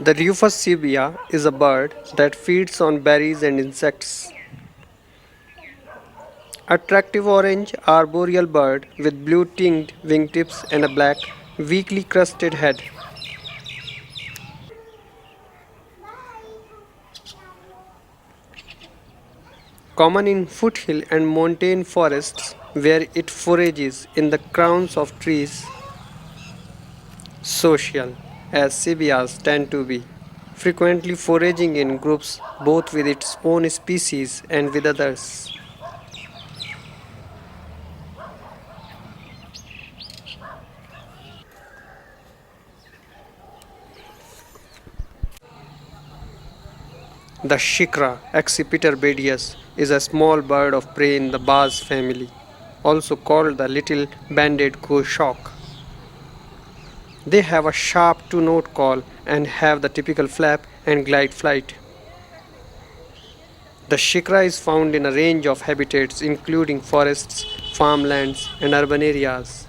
The Rufus is a bird that feeds on berries and insects. Attractive orange arboreal bird with blue tinged wingtips and a black, weakly crusted head. Common in foothill and montane forests where it forages in the crowns of trees. Social, as cebias tend to be, frequently foraging in groups both with its own species and with others. The shikra, Accipiter badius, is a small bird of prey in the bass family, also called the little banded goshawk. They have a sharp two-note call and have the typical flap and glide flight. The shikra is found in a range of habitats including forests, farmlands, and urban areas.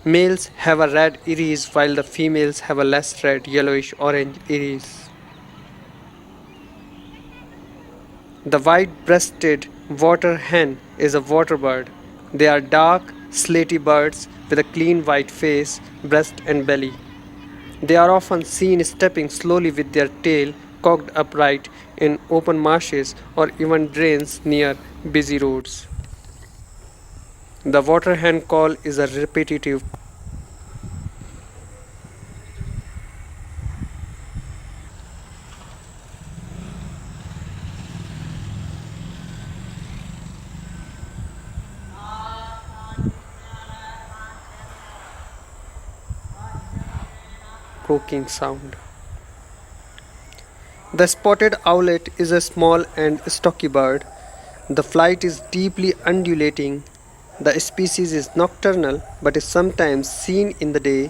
Males have a red iris while the females have a less red yellowish orange iris. The white-breasted water hen is a water bird. They are dark, slaty birds with a clean white face, breast and belly. They are often seen stepping slowly with their tail cocked upright in open marshes or even drains near busy roads. The water hen call is a repetitive croaking sound. The spotted owlet is a small and stocky bird. The flight is deeply undulating. The species is nocturnal but is sometimes seen in the day.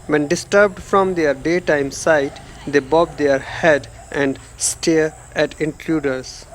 When disturbed from their daytime sight, they bob their head and stare at intruders.